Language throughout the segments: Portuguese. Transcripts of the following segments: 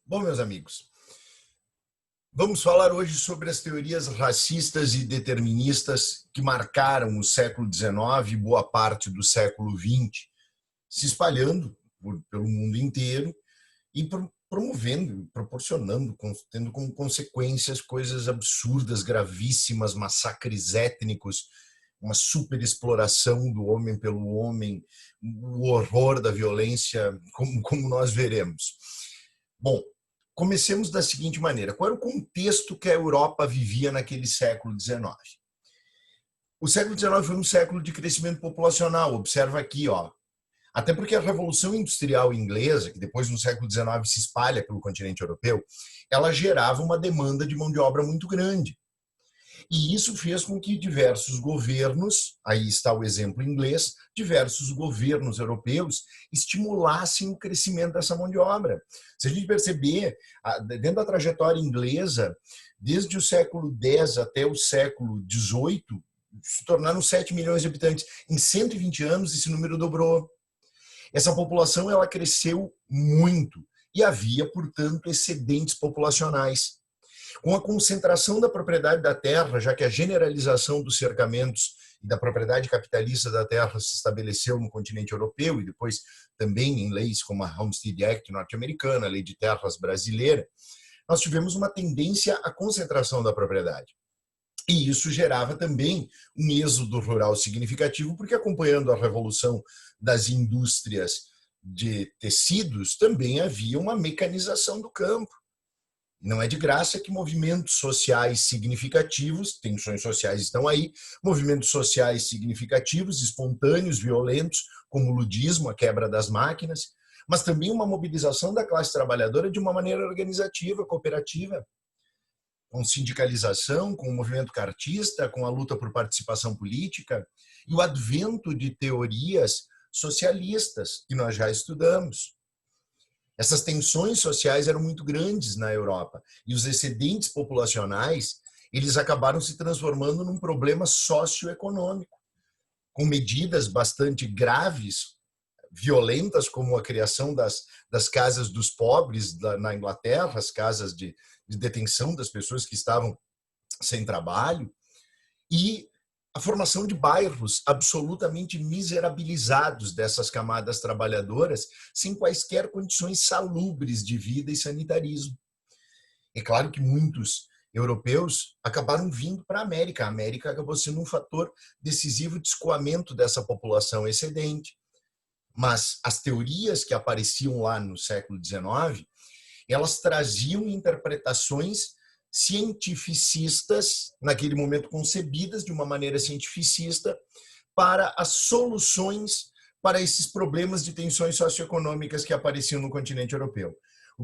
Bom, meus amigos, vamos falar hoje sobre as teorias racistas e deterministas que marcaram o século XIX e boa parte do século XX, se espalhando pelo mundo inteiro e promovendo, proporcionando, tendo como consequências coisas absurdas, gravíssimas, massacres étnicos, uma superexploração do homem pelo homem, o horror da violência, como nós veremos. Bom, comecemos da seguinte maneira. Qual era o contexto que a Europa vivia naquele século XIX? O século XIX foi um século de crescimento populacional. Observa aqui, ó. Até porque a Revolução Industrial Inglesa, que depois no século XIX se espalha pelo continente europeu, ela gerava uma demanda de mão de obra muito grande. E isso fez com que diversos governos, aí está o exemplo inglês, diversos governos europeus estimulassem o crescimento dessa mão de obra. Se a gente perceber, dentro da trajetória inglesa, desde o século X até o século XVIII, se tornaram 7 milhões de habitantes. Em 120 anos, esse número dobrou. Essa população ela cresceu muito e havia, portanto, excedentes populacionais. Com a concentração da propriedade da terra, já que a generalização dos cercamentos e da propriedade capitalista da terra se estabeleceu no continente europeu e depois também em leis como a Homestead Act norte-americana, a lei de terras brasileira, nós tivemos uma tendência à concentração da propriedade. E isso gerava também um êxodo rural significativo, porque acompanhando a revolução das indústrias de tecidos, também havia uma mecanização do campo. Não é de graça que movimentos sociais significativos, tensões sociais estão aí, movimentos sociais significativos, espontâneos, violentos, como o ludismo, a quebra das máquinas, mas também uma mobilização da classe trabalhadora de uma maneira organizativa, cooperativa, com sindicalização, com o movimento cartista, com a luta por participação política e o advento de teorias socialistas, que nós já estudamos. Essas tensões sociais eram muito grandes na Europa e os excedentes populacionais, eles acabaram se transformando num problema socioeconômico, com medidas bastante graves, violentas, como a criação das casas dos pobres na Inglaterra, as casas de detenção das pessoas que estavam sem trabalho, e a formação de bairros absolutamente miserabilizados dessas camadas trabalhadoras, sem quaisquer condições salubres de vida e sanitarismo. É claro que muitos europeus acabaram vindo para a América. A América acabou sendo um fator decisivo de escoamento dessa população excedente. Mas as teorias que apareciam lá no século XIX, elas traziam interpretações cientificistas, naquele momento concebidas de uma maneira cientificista, para as soluções para esses problemas de tensões socioeconômicas que apareciam no continente europeu. A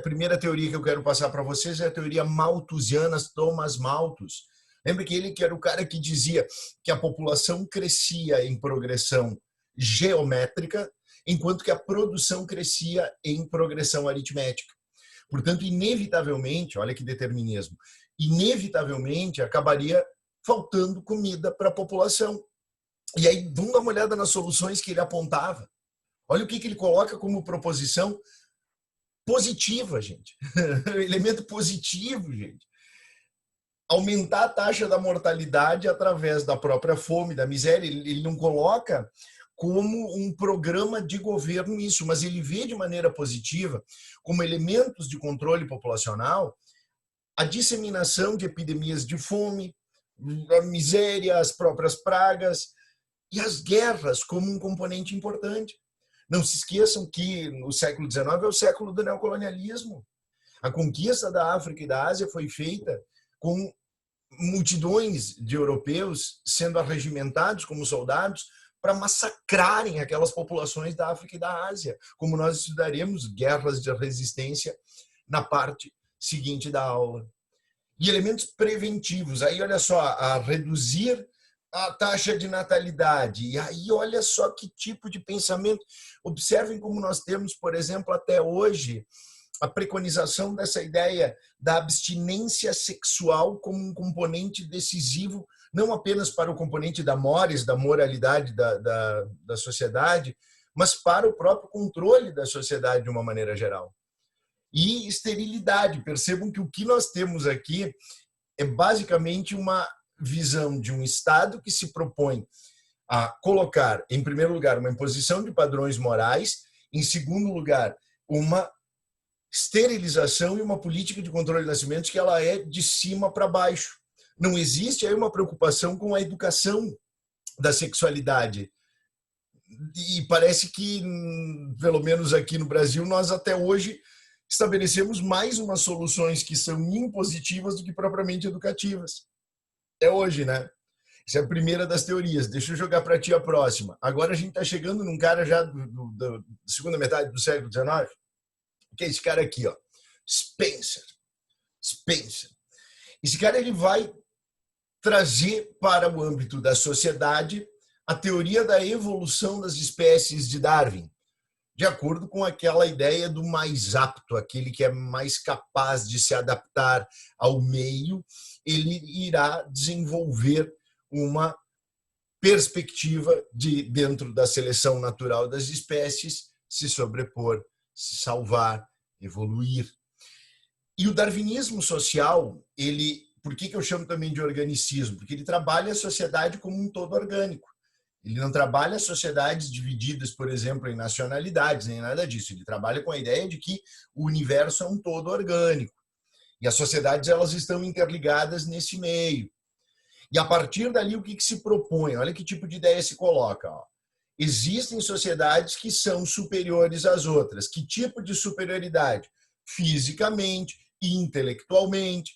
primeira teoria que eu quero passar para vocês é a teoria malthusiana, Thomas Malthus. Lembra que ele que era o cara que dizia que a população crescia em progressão geométrica, enquanto que a produção crescia em progressão aritmética. Portanto, inevitavelmente, olha que determinismo, inevitavelmente acabaria faltando comida para a população. E aí, vamos dar uma olhada nas soluções que ele apontava. Olha o que ele coloca como proposição positiva, gente. Elemento positivo, gente. Aumentar a taxa da mortalidade através da própria fome, da miséria. Ele não coloca como um programa de governo isso, mas ele vê de maneira positiva, como elementos de controle populacional, a disseminação de epidemias de fome, a miséria, as próprias pragas e as guerras como um componente importante. Não se esqueçam que o século XIX é o século do neocolonialismo. A conquista da África e da Ásia foi feita com multidões de europeus sendo arregimentados como soldados para massacrarem aquelas populações da África e da Ásia, como nós estudaremos guerras de resistência na parte seguinte da aula. E elementos preventivos, aí olha só, a reduzir a taxa de natalidade, e aí olha só que tipo de pensamento. Observem como nós temos, por exemplo, até hoje, a preconização dessa ideia da abstinência sexual como um componente decisivo, não apenas para o componente da mores, da moralidade da sociedade, mas para o próprio controle da sociedade de uma maneira geral. e esterilidade. Percebam que o que nós temos aqui é basicamente uma visão de um Estado que se propõe a colocar, em primeiro lugar, uma imposição de padrões morais, em segundo lugar, uma esterilização e uma política de controle de nascimentos que ela é de cima para baixo. Não existe aí uma preocupação com a educação da sexualidade. E parece que, pelo menos aqui no Brasil, nós até hoje estabelecemos mais umas soluções que são impositivas do que propriamente educativas. É hoje, né? Essa é a primeira das teorias. Deixa eu jogar para ti a próxima. Agora a gente está chegando num cara já da segunda metade do século XIX, que é esse cara aqui, ó, Spencer. Esse cara ele vai trazer para o âmbito da sociedade a teoria da evolução das espécies de Darwin, de acordo com aquela ideia do mais apto, aquele que é mais capaz de se adaptar ao meio, ele irá desenvolver uma perspectiva de, dentro da seleção natural das espécies, se sobrepor, se salvar, evoluir. E o darwinismo social, por que eu chamo também de organicismo? Porque ele trabalha a sociedade como um todo orgânico. Ele não trabalha sociedades divididas, por exemplo, em nacionalidades, nem nada disso. Ele trabalha com a ideia de que o universo é um todo orgânico. E as sociedades elas estão interligadas nesse meio. E a partir dali, o que se propõe? Olha que tipo de ideia se coloca. Ó. Existem sociedades que são superiores às outras. Que tipo de superioridade? Fisicamente, intelectualmente,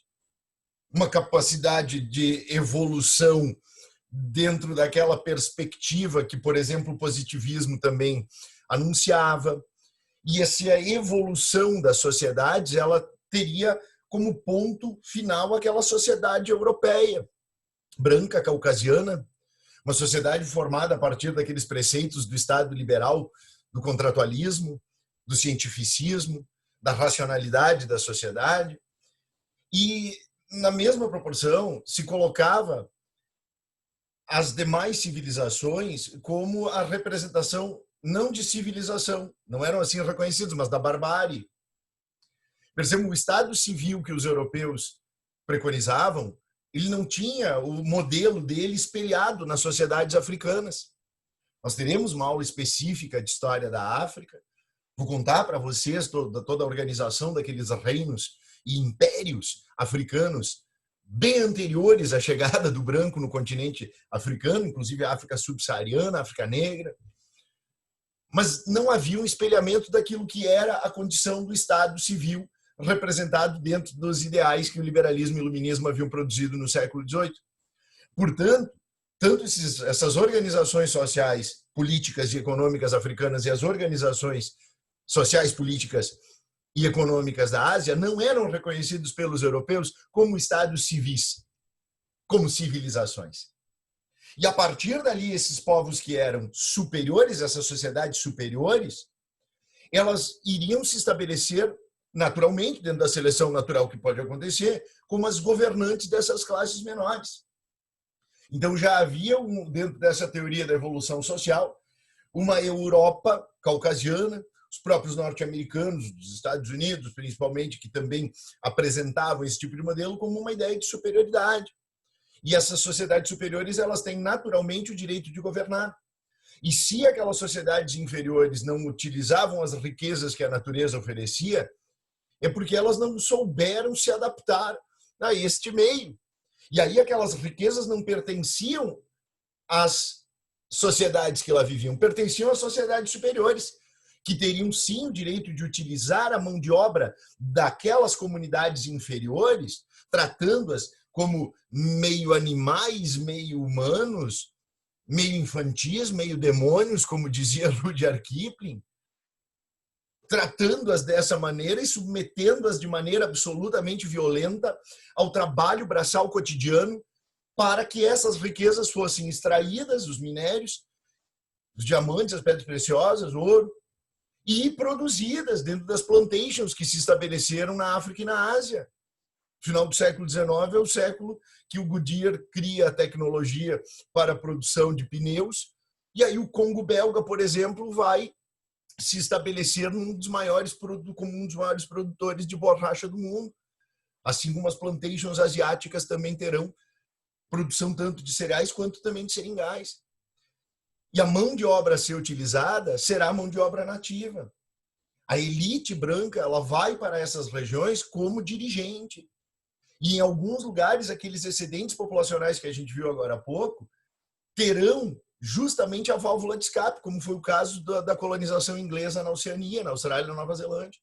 uma capacidade de evolução dentro daquela perspectiva que, por exemplo, o positivismo também anunciava. E essa evolução das sociedades, ela teria como ponto final aquela sociedade europeia, branca, caucasiana, uma sociedade formada a partir daqueles preceitos do Estado liberal, do contratualismo, do cientificismo, da racionalidade da sociedade. E, na mesma proporção, se colocava as demais civilizações como a representação não de civilização, não eram assim reconhecidos, mas da barbárie. Percebam, o Estado civil que os europeus preconizavam, ele não tinha o modelo dele espelhado nas sociedades africanas. Nós teremos uma aula específica de história da África. Vou contar para vocês toda a organização daqueles reinos e impérios africanos bem anteriores à chegada do branco no continente africano, inclusive a África subsaariana, a África negra. Mas não havia um espelhamento daquilo que era a condição do Estado civil representado dentro dos ideais que o liberalismo e o iluminismo haviam produzido no século XVIII. Portanto, tanto essas organizações sociais, políticas e econômicas africanas e as organizações sociais, políticas e econômicas da Ásia não eram reconhecidos pelos europeus como estados civis, como civilizações. E a partir dali, esses povos que eram superiores, essas sociedades superiores, elas iriam se estabelecer naturalmente, dentro da seleção natural que pode acontecer, como as governantes dessas classes menores. Então já havia, dentro dessa teoria da evolução social, uma Europa caucasiana, os próprios norte-americanos, dos Estados Unidos, principalmente, que também apresentavam esse tipo de modelo como uma ideia de superioridade. E essas sociedades superiores, elas têm naturalmente o direito de governar. E se aquelas sociedades inferiores não utilizavam as riquezas que a natureza oferecia, é porque elas não souberam se adaptar a este meio. E aí aquelas riquezas não pertenciam às sociedades que lá viviam, pertenciam às sociedades superiores, que teriam sim o direito de utilizar a mão de obra daquelas comunidades inferiores, tratando-as como meio animais, meio humanos, meio infantis, meio demônios, como dizia Rudyard Kipling, tratando-as dessa maneira e submetendo-as de maneira absolutamente violenta ao trabalho braçal cotidiano para que essas riquezas fossem extraídas, os minérios, os diamantes, as pedras preciosas, o ouro, e produzidas dentro das plantations que se estabeleceram na África e na Ásia. O final do século XIX é o século que o Goodyear cria a tecnologia para a produção de pneus, e aí o Congo belga, por exemplo, vai se estabeleceram como um dos maiores produtores de borracha do mundo. Assim como as plantations asiáticas também terão produção tanto de cereais quanto também de seringais. E a mão de obra a ser utilizada será a mão de obra nativa. A elite branca ela vai para essas regiões como dirigente. E em alguns lugares, aqueles excedentes populacionais que a gente viu agora há pouco, terão justamente a válvula de escape, como foi o caso da colonização inglesa na Oceania, na Austrália e na Nova Zelândia,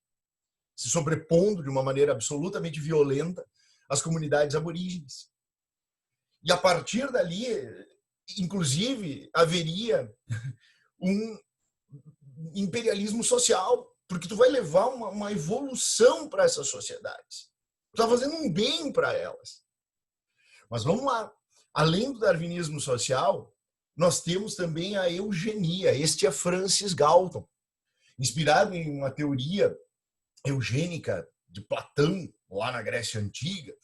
se sobrepondo de uma maneira absolutamente violenta às comunidades aborígenes. E a partir dali, inclusive, haveria um imperialismo social, porque tu vai levar uma evolução para essas sociedades. Tu está fazendo um bem para elas. Mas vamos lá. Além do darwinismo social, nós temos também a eugenia. Este é Francis Galton, inspirado em uma teoria eugênica de Platão, lá na Grécia Antiga,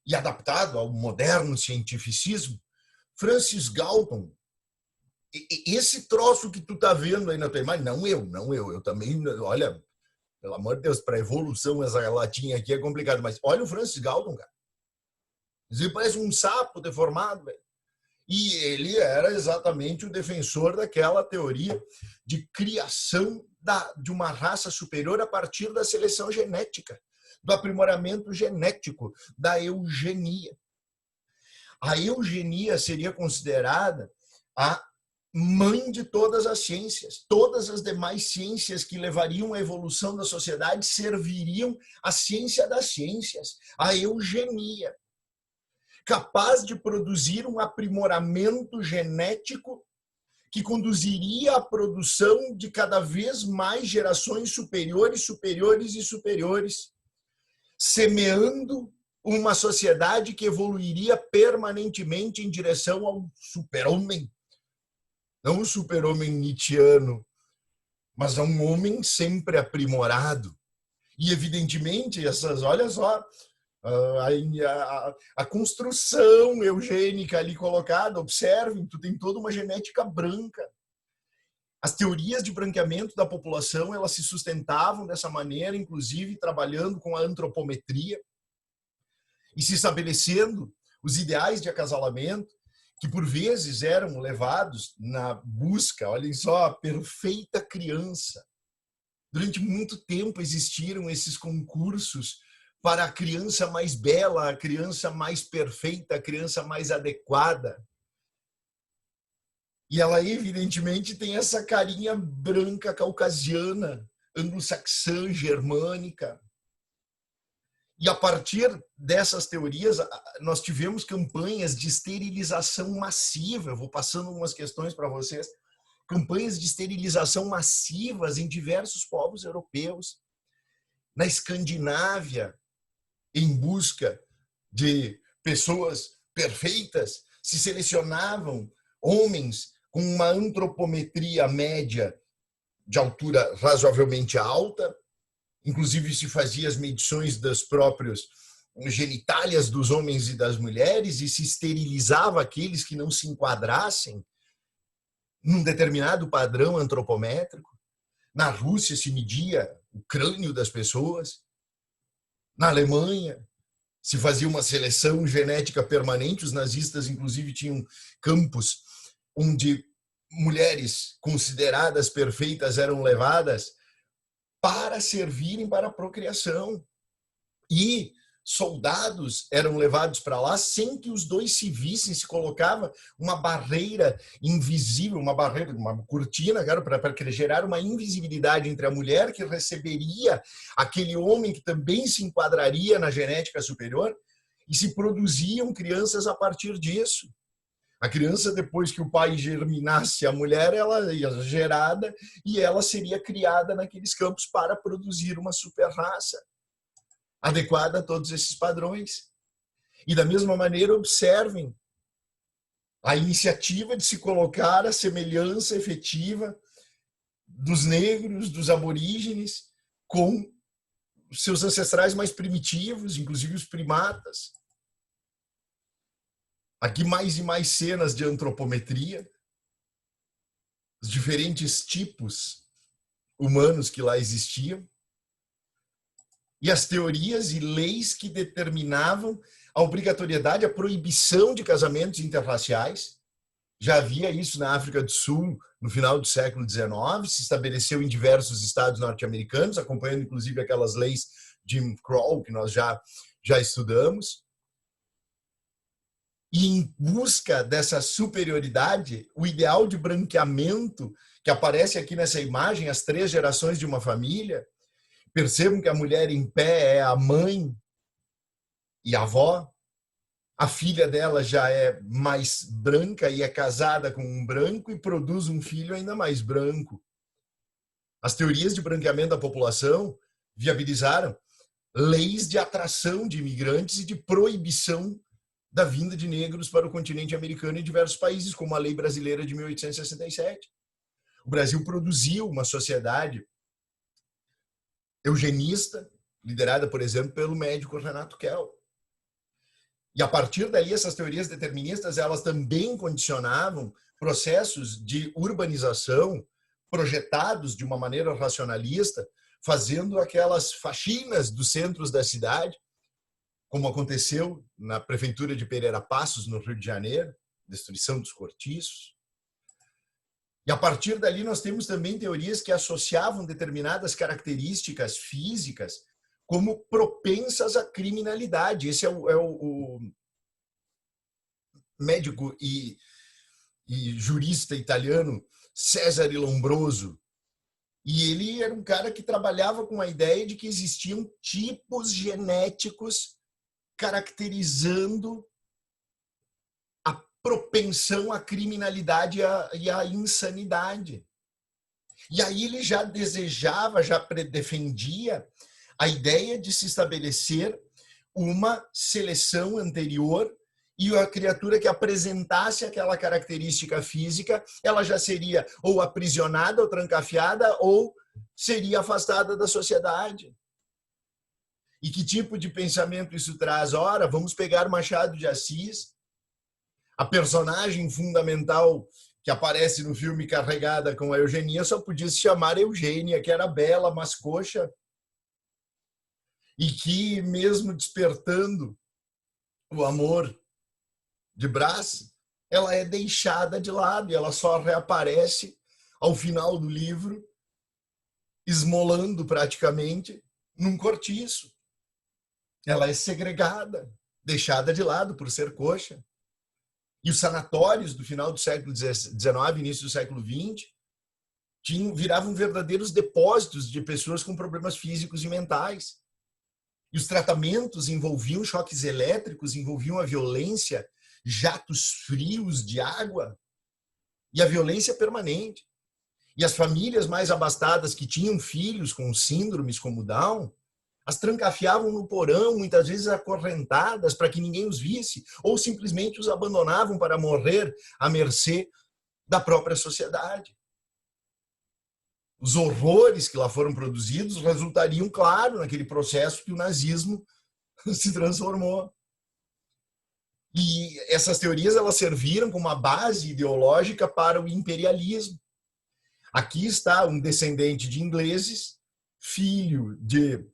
e adaptado ao moderno cientificismo. Francis Galton, esse troço que tu tá vendo aí na tua imagem, não eu também, olha, pelo amor de Deus, para evolução essa latinha aqui é complicado, mas olha o Francis Galton, cara. Ele parece um sapo deformado, velho. E ele era exatamente o defensor daquela teoria de criação de uma raça superior a partir da seleção genética, do aprimoramento genético, da eugenia. A eugenia seria considerada a mãe de todas as ciências. Todas as demais ciências que levariam à evolução da sociedade serviriam à ciência das ciências, a eugenia, capaz de produzir um aprimoramento genético que conduziria à produção de cada vez mais gerações superiores, superiores e superiores, semeando uma sociedade que evoluiria permanentemente em direção ao super-homem. Não um super-homem nietzschiano, mas a um homem sempre aprimorado. E, evidentemente, olha só, a construção eugênica ali colocada, observem, tu tem toda uma genética branca. As teorias de branqueamento da população, elas se sustentavam dessa maneira, inclusive trabalhando com a antropometria e se estabelecendo os ideais de acasalamento, que por vezes eram levados na busca, olhem só, a perfeita criança. Durante muito tempo existiram esses concursos para a criança mais bela, a criança mais perfeita, a criança mais adequada. E ela, evidentemente, tem essa carinha branca caucasiana, anglo-saxã, germânica. E a partir dessas teorias, nós tivemos campanhas de esterilização massiva. Eu vou passando algumas questões para vocês. Campanhas de esterilização massivas em diversos povos europeus. Na Escandinávia, em busca de pessoas perfeitas, se selecionavam homens com uma antropometria média de altura razoavelmente alta, inclusive se fazia as medições das próprias genitálias dos homens e das mulheres e se esterilizava aqueles que não se enquadrassem num determinado padrão antropométrico. Na Rússia se media o crânio das pessoas. Na Alemanha se fazia uma seleção genética permanente. Os nazistas, inclusive, tinham campos onde mulheres consideradas perfeitas eram levadas para servirem para a procriação. E soldados eram levados para lá sem que os dois se vissem, se colocava uma barreira invisível, uma cortina, para gerar uma invisibilidade entre a mulher que receberia aquele homem que também se enquadraria na genética superior, e se produziam crianças a partir disso. A criança, depois que o pai germinasse a mulher, ela ia gerada e ela seria criada naqueles campos para produzir uma super-raça adequada a todos esses padrões. E da mesma maneira, observem a iniciativa de se colocar a semelhança efetiva dos negros, dos aborígenes, com os seus ancestrais mais primitivos, inclusive os primatas. Aqui mais e mais cenas de antropometria, os diferentes tipos humanos que lá existiam, e as teorias e leis que determinavam a obrigatoriedade, a proibição de casamentos interraciais. Já havia isso na África do Sul no final do século XIX, se estabeleceu em diversos estados norte-americanos, acompanhando inclusive aquelas leis Jim Crow que nós já estudamos. E em busca dessa superioridade, o ideal de branqueamento que aparece aqui nessa imagem, as 3 gerações de uma família, percebam que a mulher em pé é a mãe e a avó, a filha dela já é mais branca e é casada com um branco e produz um filho ainda mais branco. As teorias de branqueamento da população viabilizaram leis de atração de imigrantes e de proibição da vinda de negros para o continente americano em diversos países, como a Lei Brasileira de 1867. O Brasil produziu uma sociedade eugenista, liderada, por exemplo, pelo médico Renato Kell. E a partir dali, essas teorias deterministas, elas também condicionavam processos de urbanização projetados de uma maneira racionalista, fazendo aquelas faxinas dos centros da cidade, como aconteceu na prefeitura de Pereira Passos, no Rio de Janeiro, destruição dos cortiços. E a partir dali nós temos também teorias que associavam determinadas características físicas como propensas à criminalidade. Esse é o médico e jurista italiano Cesare Lombroso. E ele era um cara que trabalhava com a ideia de que existiam tipos genéticos caracterizando a propensão à criminalidade e à insanidade. E aí ele já desejava, já defendia a ideia de se estabelecer uma seleção anterior e a criatura que apresentasse aquela característica física, ela já seria ou aprisionada ou trancafiada ou seria afastada da sociedade. E que tipo de pensamento isso traz? Ora, vamos pegar Machado de Assis, a personagem fundamental que aparece no filme Carregada com a Eugenia só podia se chamar Eugênia, que era bela, mas coxa, e que, mesmo despertando o amor de Brás, ela é deixada de lado e ela só reaparece ao final do livro, esmolando praticamente num cortiço. Ela é segregada, deixada de lado por ser coxa. E os sanatórios do final do século XIX, início do século XX, viravam verdadeiros depósitos de pessoas com problemas físicos e mentais. E os tratamentos envolviam choques elétricos, envolviam a violência, jatos frios de água e a violência permanente. E as famílias mais abastadas que tinham filhos com síndromes como Down, as trancafiavam no porão, muitas vezes acorrentadas para que ninguém os visse, ou simplesmente os abandonavam para morrer à mercê da própria sociedade. Os horrores que lá foram produzidos resultariam, claro, naquele processo que o nazismo se transformou. E essas teorias elas serviram como uma base ideológica para o imperialismo. Aqui está um descendente de ingleses, filho de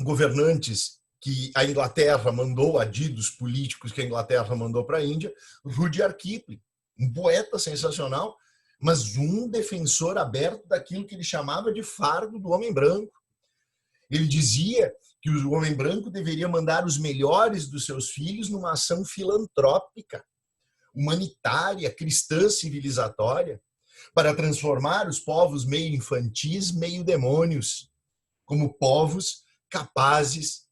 governantes que a Inglaterra mandou, adidos políticos que a Inglaterra mandou para a Índia, Rudyard Kipling, um poeta sensacional, mas um defensor aberto daquilo que ele chamava de fardo do homem branco. Ele dizia que o homem branco deveria mandar os melhores dos seus filhos numa ação filantrópica, humanitária, cristã, civilizatória, para transformar os povos meio infantis, meio demônios, como povos capazes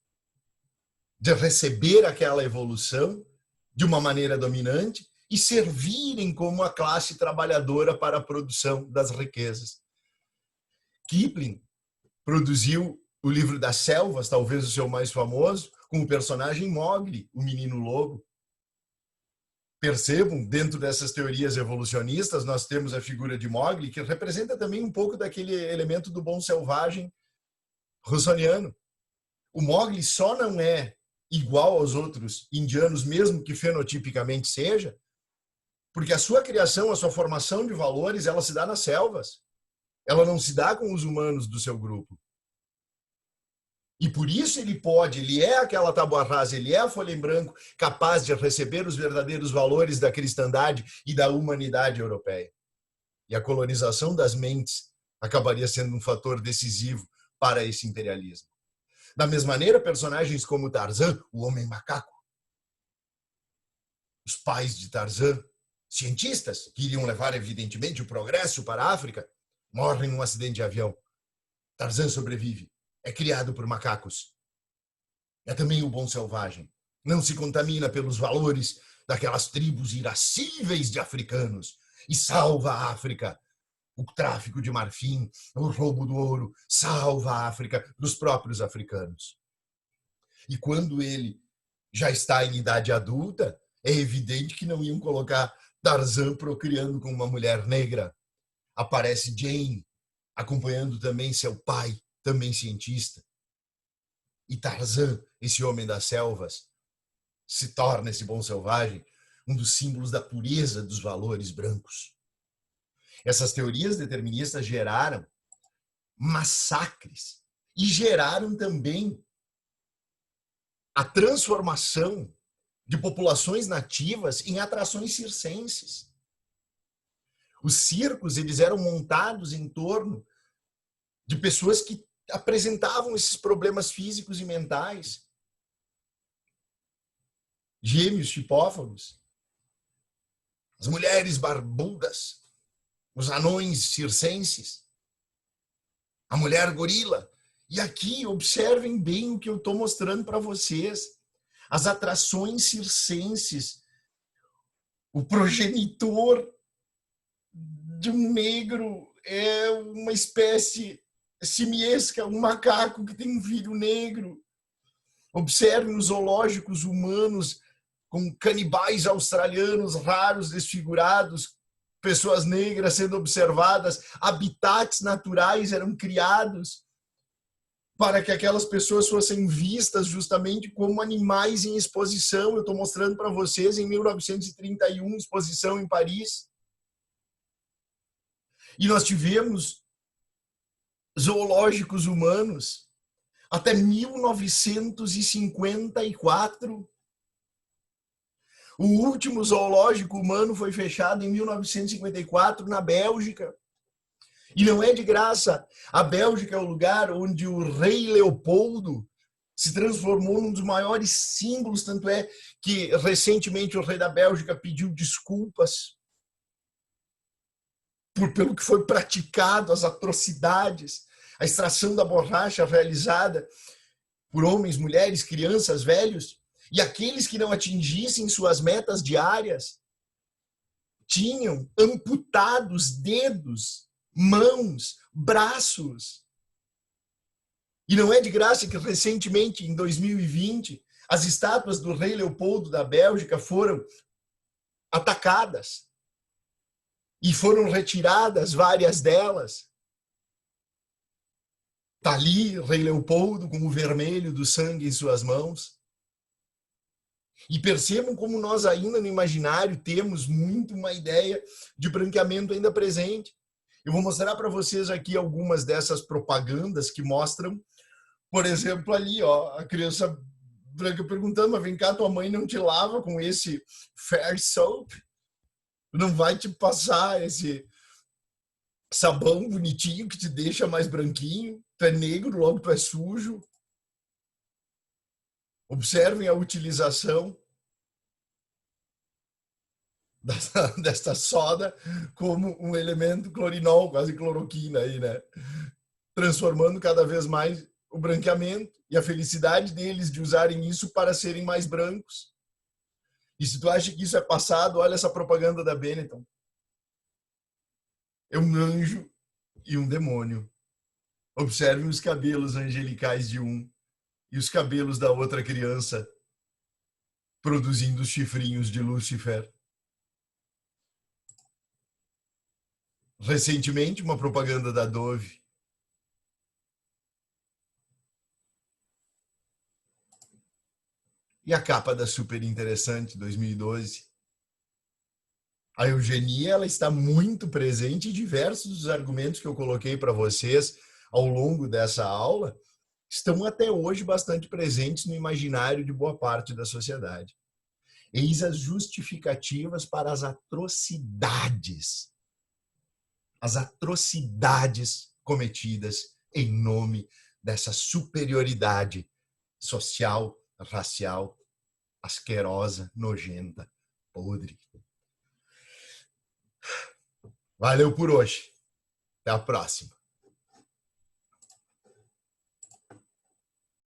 de receber aquela evolução de uma maneira dominante e servirem como a classe trabalhadora para a produção das riquezas. Kipling produziu o livro das selvas, talvez o seu mais famoso, com o personagem Mowgli, o menino lobo. Percebam, dentro dessas teorias evolucionistas, nós temos a figura de Mowgli, que representa também um pouco daquele elemento do bom selvagem russoniano. O Mowgli só não é igual aos outros indianos, mesmo que fenotipicamente seja, porque a sua criação, a sua formação de valores, ela se dá nas selvas. Ela não se dá com os humanos do seu grupo. E por isso ele é aquela tábua rasa, ele é a folha em branco capaz de receber os verdadeiros valores da cristandade e da humanidade europeia. E a colonização das mentes acabaria sendo um fator decisivo para esse imperialismo. Da mesma maneira, personagens como Tarzan, o homem macaco, os pais de Tarzan, cientistas que iriam levar, evidentemente, o progresso para a África, morrem num acidente de avião. Tarzan sobrevive. É criado por macacos. É também o bom selvagem. Não se contamina pelos valores daquelas tribos irascíveis de africanos e salva a África. O tráfico de marfim, o roubo do ouro, salva a África dos próprios africanos. E quando ele já está em idade adulta, é evidente que não iam colocar Tarzan procriando com uma mulher negra. Aparece Jane, acompanhando também seu pai, também cientista. E Tarzan, esse homem das selvas, se torna, esse bom selvagem, um dos símbolos da pureza dos valores brancos. Essas teorias deterministas geraram massacres e geraram também a transformação de populações nativas em atrações circenses. Os circos, eles eram montados em torno de pessoas que apresentavam esses problemas físicos e mentais. Gêmeos chipófagos, as mulheres barbudas, os anões circenses, a mulher gorila. E aqui, observem bem o que eu estou mostrando para vocês. As atrações circenses, o progenitor de um negro é uma espécie simiesca, um macaco que tem um filho negro. Observem os zoológicos humanos com canibais australianos raros, desfigurados, pessoas negras sendo observadas, habitats naturais eram criados para que aquelas pessoas fossem vistas justamente como animais em exposição. Eu estou mostrando para vocês em 1931, exposição em Paris. E nós tivemos zoológicos humanos até 1954. O último zoológico humano foi fechado em 1954 na Bélgica. E não é de graça. A Bélgica é o lugar onde o rei Leopoldo se transformou num dos maiores símbolos, tanto é que recentemente o rei da Bélgica pediu desculpas pelo que foi praticado, as atrocidades, a extração da borracha realizada por homens, mulheres, crianças, velhos, e aqueles que não atingissem suas metas diárias tinham amputados dedos, mãos, braços. E não é de graça que recentemente, em 2020, as estátuas do rei Leopoldo da Bélgica foram atacadas e foram retiradas várias delas. Está ali o rei Leopoldo com o vermelho do sangue em suas mãos. E percebam como nós ainda no imaginário temos muito uma ideia de branqueamento ainda presente. Eu vou mostrar para vocês aqui algumas dessas propagandas que mostram, por exemplo, ali, ó, a criança branca perguntando, mas vem cá, tua mãe não te lava com esse Fair Soap? Não vai te passar esse sabão bonitinho que te deixa mais branquinho? Tu é negro, logo tu é sujo. Observem a utilização desta soda como um elemento clorinol, quase cloroquina aí, né? Transformando cada vez mais o branqueamento e a felicidade deles de usarem isso para serem mais brancos. E se tu acha que isso é passado, olha essa propaganda da Benetton. É um anjo e um demônio. Observem os cabelos angelicais de um e os cabelos da outra criança produzindo os chifrinhos de Lúcifer. Recentemente, uma propaganda da Dove. E a capa da Super Interessante, 2012. A eugenia, ela está muito presente em diversos dos argumentos que eu coloquei para vocês ao longo dessa aula, estão até hoje bastante presentes no imaginário de boa parte da sociedade. Eis as justificativas para as atrocidades cometidas em nome dessa superioridade social, racial, asquerosa, nojenta, podre. Valeu por hoje. Até a próxima.